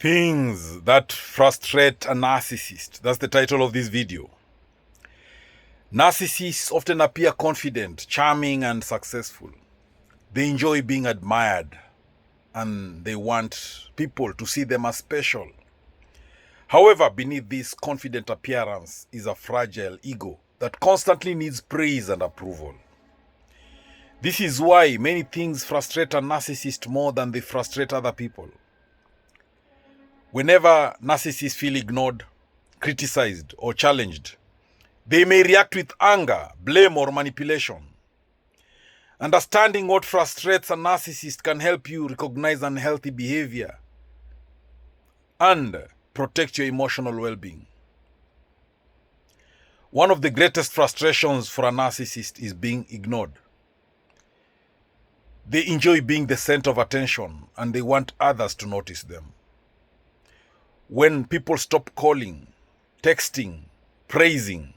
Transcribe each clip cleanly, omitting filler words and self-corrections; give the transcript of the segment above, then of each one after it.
Things that frustrate a narcissist. That's the title of this video. Narcissists often appear confident, charming, and successful. They enjoy being admired, and they want people to see them as special. However, beneath this confident appearance is a fragile ego that constantly needs praise and approval. This is why many things frustrate a narcissist more than they frustrate other people. Whenever narcissists feel ignored, criticized, or challenged, they may react with anger, blame, or manipulation. Understanding what frustrates a narcissist can help you recognize unhealthy behavior and protect your emotional well-being. One of the greatest frustrations for a narcissist is being ignored. They enjoy being the center of attention and they want others to notice them. When people stop calling, texting, praising,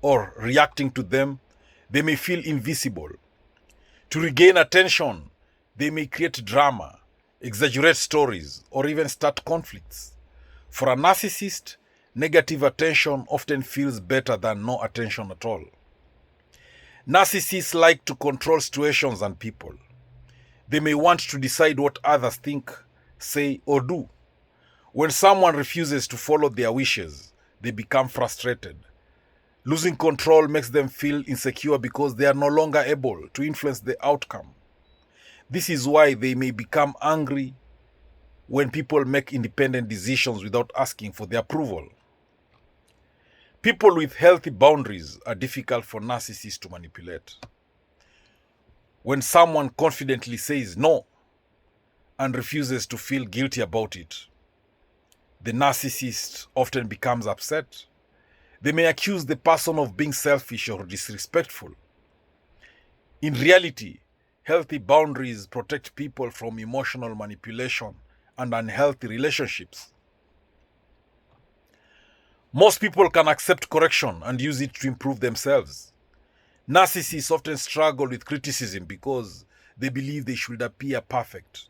or reacting to them, they may feel invisible. To regain attention, they may create drama, exaggerate stories, or even start conflicts. For a narcissist, negative attention often feels better than no attention at all. Narcissists like to control situations and people. They may want to decide what others think, say, or do. When someone refuses to follow their wishes, they become frustrated. Losing control makes them feel insecure because they are no longer able to influence the outcome. This is why they may become angry when people make independent decisions without asking for their approval. People with healthy boundaries are difficult for narcissists to manipulate. When someone confidently says no and refuses to feel guilty about it, the narcissist often becomes upset. They may accuse the person of being selfish or disrespectful. In reality, healthy boundaries protect people from emotional manipulation and unhealthy relationships. Most people can accept correction and use it to improve themselves. Narcissists often struggle with criticism because they believe they should appear perfect.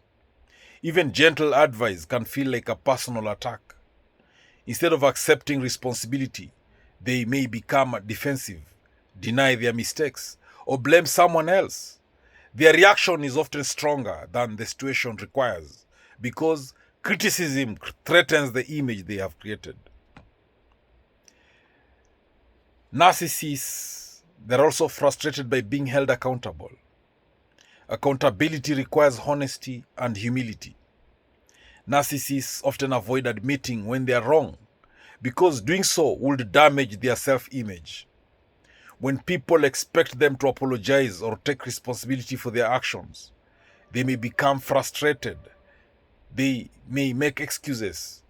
Even gentle advice can feel like a personal attack. Instead of accepting responsibility, they may become defensive, deny their mistakes, or blame someone else. Their reaction is often stronger than the situation requires because criticism threatens the image they have created. Narcissists, they're also frustrated by being held accountable. Accountability requires honesty and humility. Narcissists often avoid admitting when they are wrong because doing so would damage their self-image. When people expect them to apologize or take responsibility for their actions, they may become frustrated. They may make excuses.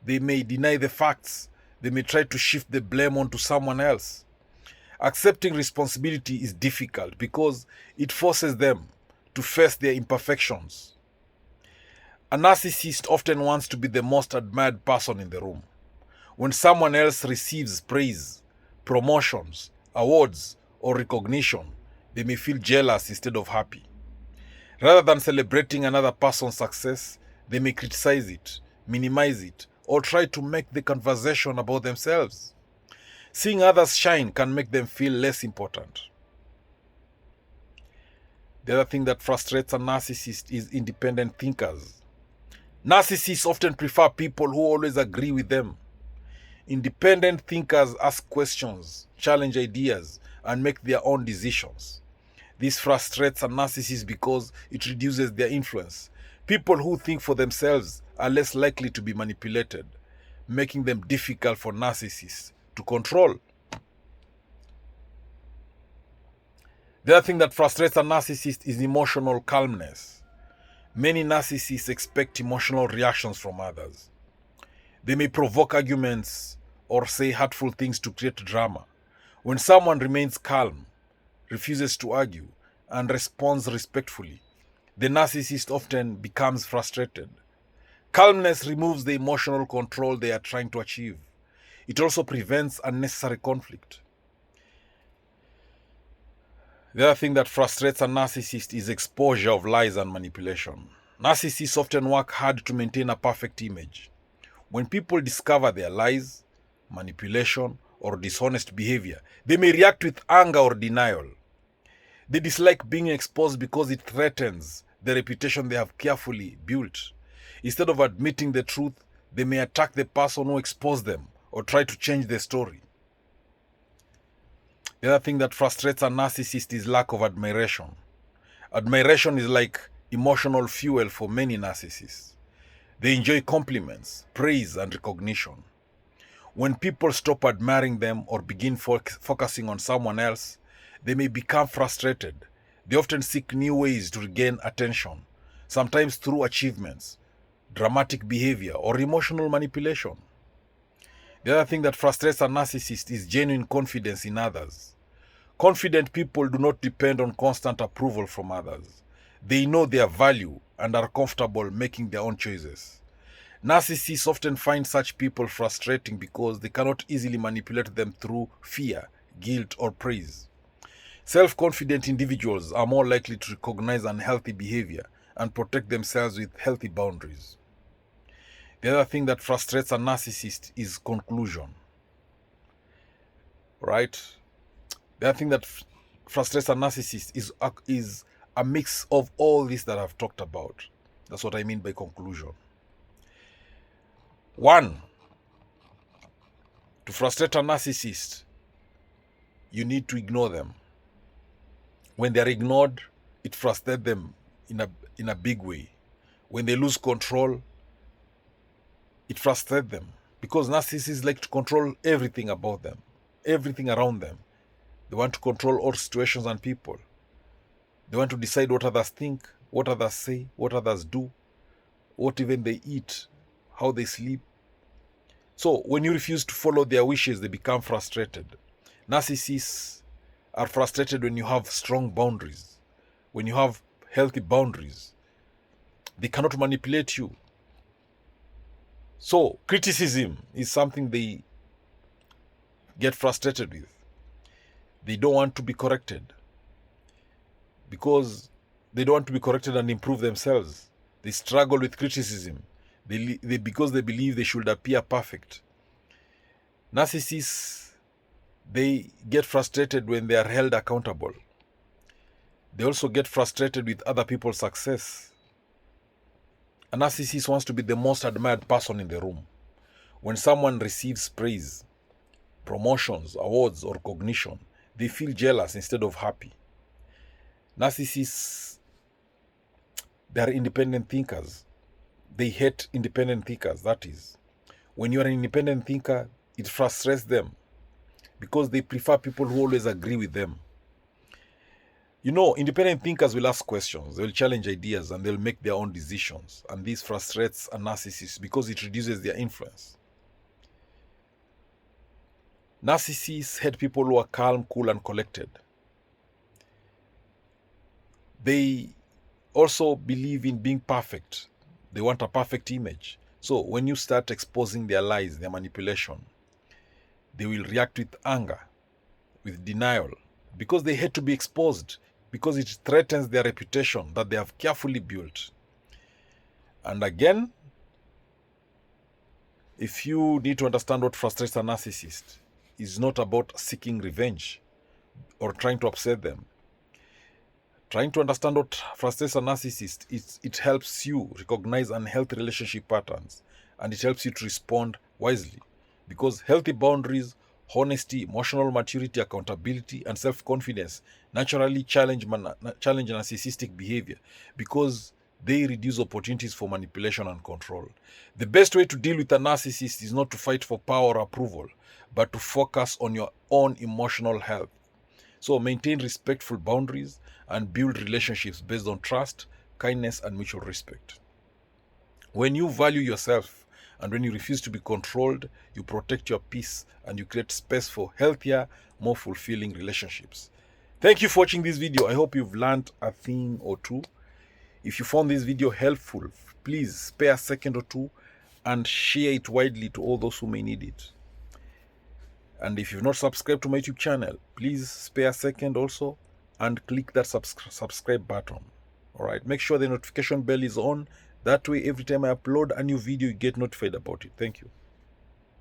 They may deny the facts. They may try to shift the blame onto someone else. Accepting responsibility is difficult because it forces them to face their imperfections. A narcissist often wants to be the most admired person in the room. When someone else receives praise, promotions, awards, or recognition, they may feel jealous instead of happy. Rather than celebrating another person's success, they may criticize it, minimize it, or try to make the conversation about themselves. Seeing others shine can make them feel less important. The other thing that frustrates a narcissist is independent thinkers. Narcissists often prefer people who always agree with them. Independent thinkers ask questions, challenge ideas, and make their own decisions. This frustrates a narcissist because it reduces their influence. People who think for themselves are less likely to be manipulated, making them difficult for narcissists to control. The other thing that frustrates a narcissist is emotional calmness. Many narcissists expect emotional reactions from others. They may provoke arguments or say hurtful things to create drama. When someone remains calm, refuses to argue, and responds respectfully, the narcissist often becomes frustrated. Calmness removes the emotional control they are trying to achieve. It also prevents unnecessary conflict. The other thing that frustrates a narcissist is exposure of lies and manipulation. Narcissists often work hard to maintain a perfect image. When people discover their lies, manipulation, or dishonest behavior, they may react with anger or denial. They dislike being exposed because it threatens the reputation they have carefully built. Instead of admitting the truth, they may attack the person who exposed them or try to change the story. The other thing that frustrates a narcissist is lack of admiration. Admiration is like emotional fuel for many narcissists. They enjoy compliments, praise, and recognition. When people stop admiring them or begin focusing on someone else, they may become frustrated. They often seek new ways to regain attention, sometimes through achievements, dramatic behavior, or emotional manipulation. The other thing that frustrates a narcissist is genuine confidence in others. Confident people do not depend on constant approval from others. They know their value and are comfortable making their own choices. Narcissists often find such people frustrating because they cannot easily manipulate them through fear, guilt, or praise. Self-confident individuals are more likely to recognize unhealthy behavior and protect themselves with healthy boundaries. The other thing that frustrates a narcissist is conclusion. Right? The other thing that frustrates a narcissist is a mix of all this that I've talked about. That's what I mean by conclusion. 1. To frustrate a narcissist, you need to ignore them. When they're ignored, it frustrates them in a big way. When they lose control, it frustrates them. Because narcissists like to control everything about them, everything around them. They want to control all situations and people. They want to decide what others think, what others say, what others do, what even they eat, how they sleep. So when you refuse to follow their wishes, they become frustrated. Narcissists are frustrated when you have strong boundaries, when you have healthy boundaries. They cannot manipulate you. So criticism is something they get frustrated with. They don't want to be corrected because they don't want to be corrected and improve themselves. They struggle with criticism because they believe they should appear perfect. Narcissists, they get frustrated when they are held accountable. They also get frustrated with other people's success. A narcissist wants to be the most admired person in the room. When someone receives praise, promotions, awards, or recognition, they feel jealous instead of happy. Narcissists, they are independent thinkers. They hate independent thinkers, that is. When you are an independent thinker, it frustrates them because they prefer people who always agree with them. You know, independent thinkers will ask questions, they will challenge ideas, and they'll make their own decisions. And this frustrates a narcissist because it reduces their influence. Narcissists hate people who are calm, cool, and collected. They also believe in being perfect. They want a perfect image. So when you start exposing their lies, their manipulation, they will react with anger, with denial, because they hate to be exposed, because it threatens their reputation that they have carefully built. And again, if you need to understand what frustrates a narcissist, it's not about seeking revenge or trying to upset them. Trying to understand what frustrates a narcissist, it helps you recognize unhealthy relationship patterns, and it helps you to respond wisely. Because healthy boundaries, honesty, emotional maturity, accountability, and self-confidence naturally challenge narcissistic behavior because they reduce opportunities for manipulation and control. The best way to deal with a narcissist is not to fight for power or approval, but to focus on your own emotional health. So maintain respectful boundaries and build relationships based on trust, kindness, and mutual respect. When you value yourself and when you refuse to be controlled, you protect your peace and you create space for healthier, more fulfilling relationships. Thank you for watching this video. I hope you've learned a thing or two. If you found this video helpful, please spare a second or two and share it widely to all those who may need it. And if you've not subscribed to my YouTube channel, please spare a second also and click that subscribe button. All right, make sure the notification bell is on. That way, every time I upload a new video, you get notified about it. Thank you.